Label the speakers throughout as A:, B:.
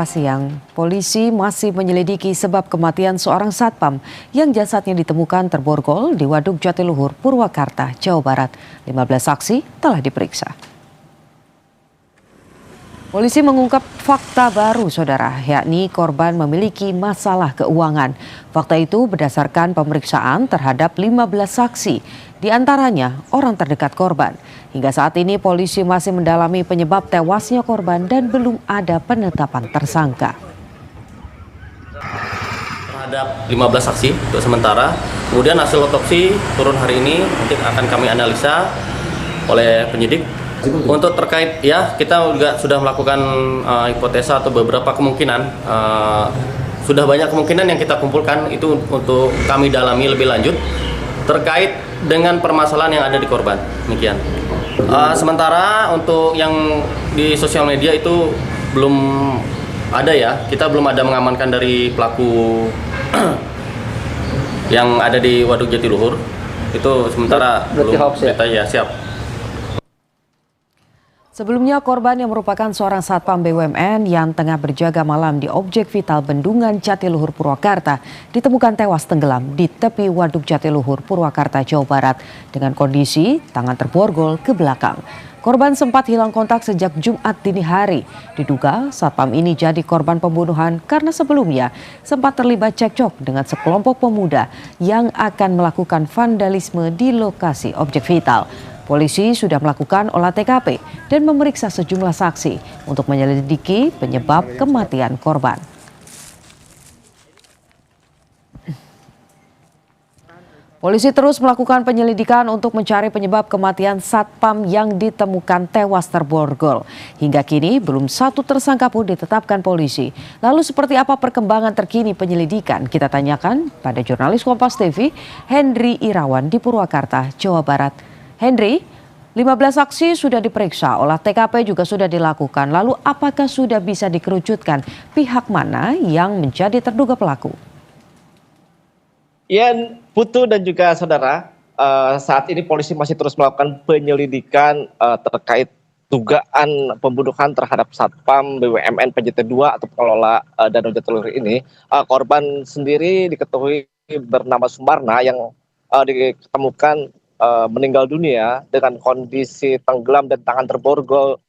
A: Siang, polisi masih menyelidiki sebab kematian seorang satpam yang jasadnya ditemukan terborgol di Waduk Jatiluhur, Purwakarta, Jawa Barat. 15 saksi telah diperiksa. Polisi mengungkap fakta baru, saudara, yakni korban memiliki masalah keuangan. Fakta itu berdasarkan pemeriksaan terhadap 15 saksi, diantaranya orang terdekat korban. Hingga saat ini polisi masih mendalami penyebab tewasnya korban dan belum ada penetapan tersangka.
B: Terhadap 15 saksi untuk sementara, kemudian hasil otopsi turun hari ini, nanti akan kami analisa oleh penyidik. Untuk terkait ya, kita juga sudah melakukan hipotesa atau beberapa kemungkinan. Sudah banyak kemungkinan yang kita kumpulkan, itu untuk kami dalami lebih lanjut terkait dengan permasalahan yang ada di korban. Demikian. Sementara untuk yang di sosial media itu belum ada ya, kita belum ada mengamankan dari pelaku yang ada di Waduk Jatiluhur. Itu sementara belum kita ya siap.
A: Sebelumnya, korban yang merupakan seorang satpam BUMN yang tengah berjaga malam di objek vital Bendungan Jatiluhur, Purwakarta, ditemukan tewas tenggelam di tepi Waduk Jatiluhur, Purwakarta, Jawa Barat, dengan kondisi tangan terborgol ke belakang. Korban sempat hilang kontak sejak Jumat dini hari. Diduga satpam ini jadi korban pembunuhan karena sebelumnya sempat terlibat cekcok dengan sekelompok pemuda yang akan melakukan vandalisme di lokasi objek vital. Polisi sudah melakukan olah TKP dan memeriksa sejumlah saksi untuk menyelidiki penyebab kematian korban. Polisi terus melakukan penyelidikan untuk mencari penyebab kematian satpam yang ditemukan tewas terborgol. Hingga kini belum satu tersangka pun ditetapkan polisi. Lalu seperti apa perkembangan terkini penyelidikan? Kita tanyakan pada jurnalis Kompas TV, Henry Irawan di Purwakarta, Jawa Barat. Henry, 15 saksi sudah diperiksa, olah TKP juga sudah dilakukan. Lalu apakah sudah bisa dikerucutkan pihak mana yang menjadi terduga pelaku?
C: Ya, Putu dan juga saudara, saat ini polisi masih terus melakukan penyelidikan terkait dugaan pembunuhan terhadap satpam BUMN PJT2 atau pengelola Danau Jatiluhur ini. Korban sendiri diketahui bernama Sumarna yang ditemukan meninggal dunia dengan kondisi tenggelam dan tangan terborgol,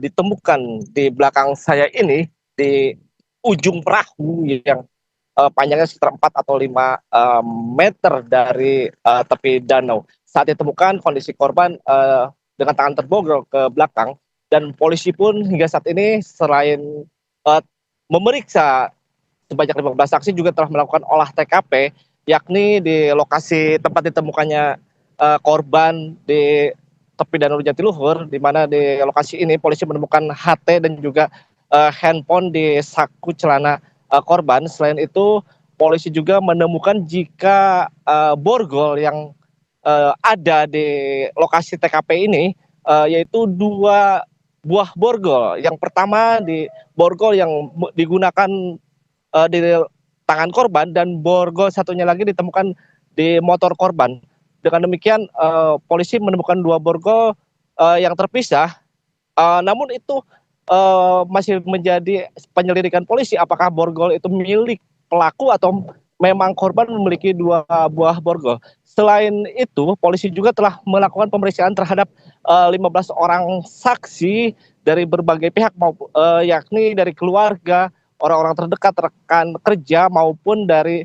C: ditemukan di belakang saya ini di ujung perahu yang panjangnya sekitar 4 atau 5 meter dari tepi danau. Saat ditemukan kondisi korban dengan tangan terborgol ke belakang, dan polisi pun hingga saat ini selain memeriksa sebanyak 15 saksi juga telah melakukan olah TKP, yakni di lokasi tempat ditemukannya korban di tepi Danau Jatiluhur, di mana di lokasi ini polisi menemukan HT dan juga handphone di saku celana korban. Selain itu, polisi juga menemukan jika borgol yang ada di lokasi TKP ini, yaitu 2 buah borgol. Yang pertama di borgol yang digunakan di tangan korban, dan borgol satunya lagi ditemukan di motor korban. Dengan demikian polisi menemukan 2 borgol yang terpisah, namun itu masih menjadi penyelidikan polisi apakah borgol itu milik pelaku atau memang korban memiliki 2 buah borgol. Selain itu, polisi juga telah melakukan pemeriksaan terhadap 15 orang saksi dari berbagai pihak, yakni dari keluarga, orang-orang terdekat, rekan kerja, maupun dari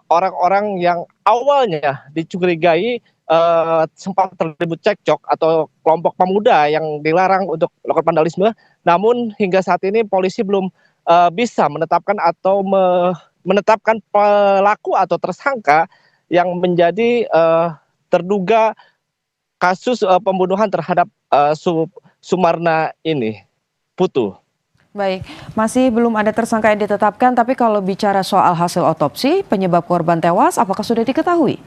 C: orang-orang yang awalnya dicurigai sempat terlibat cekcok atau kelompok pemuda yang dilarang untuk melakukan vandalisme. Namun hingga saat ini polisi belum bisa menetapkan atau menetapkan pelaku atau tersangka yang menjadi terduga kasus pembunuhan terhadap Sumarna ini. Putu.
A: Baik, masih belum ada tersangka yang ditetapkan, tapi kalau bicara soal hasil otopsi, penyebab korban tewas apakah sudah diketahui?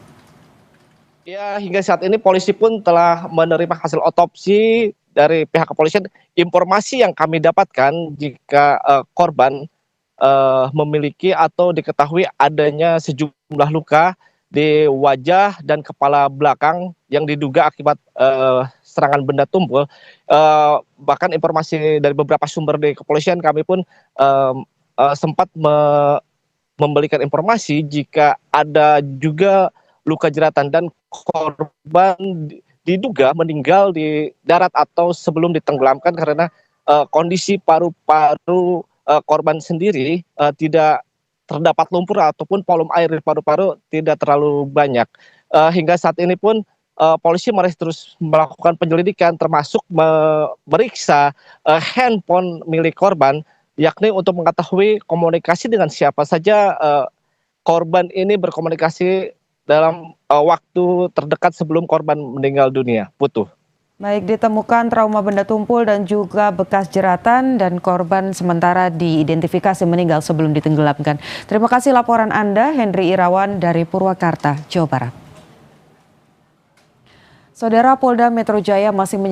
C: Ya, hingga saat ini polisi pun telah menerima hasil otopsi dari pihak kepolisian. Informasi yang kami dapatkan jika korban memiliki atau diketahui adanya sejumlah luka di wajah dan kepala belakang yang diduga akibat serangan benda tumpul. Bahkan informasi dari beberapa sumber di kepolisian kami pun sempat memberikan informasi jika ada juga luka jeratan dan korban diduga meninggal di darat atau sebelum ditenggelamkan karena kondisi paru-paru korban sendiri tidak terdapat lumpur ataupun volume air di paru-paru tidak terlalu banyak. Hingga saat ini pun polisi masih terus melakukan penyelidikan termasuk memeriksa handphone milik korban, yakni untuk mengetahui komunikasi dengan siapa saja korban ini berkomunikasi dalam waktu terdekat sebelum korban meninggal dunia. Putu.
A: Baik, ditemukan trauma benda tumpul dan juga bekas jeratan dan korban sementara diidentifikasi meninggal sebelum ditenggelamkan. Terima kasih laporan Anda, Henry Irawan dari Purwakarta, Jawa Barat. Saudara, Polda Metro Jaya masih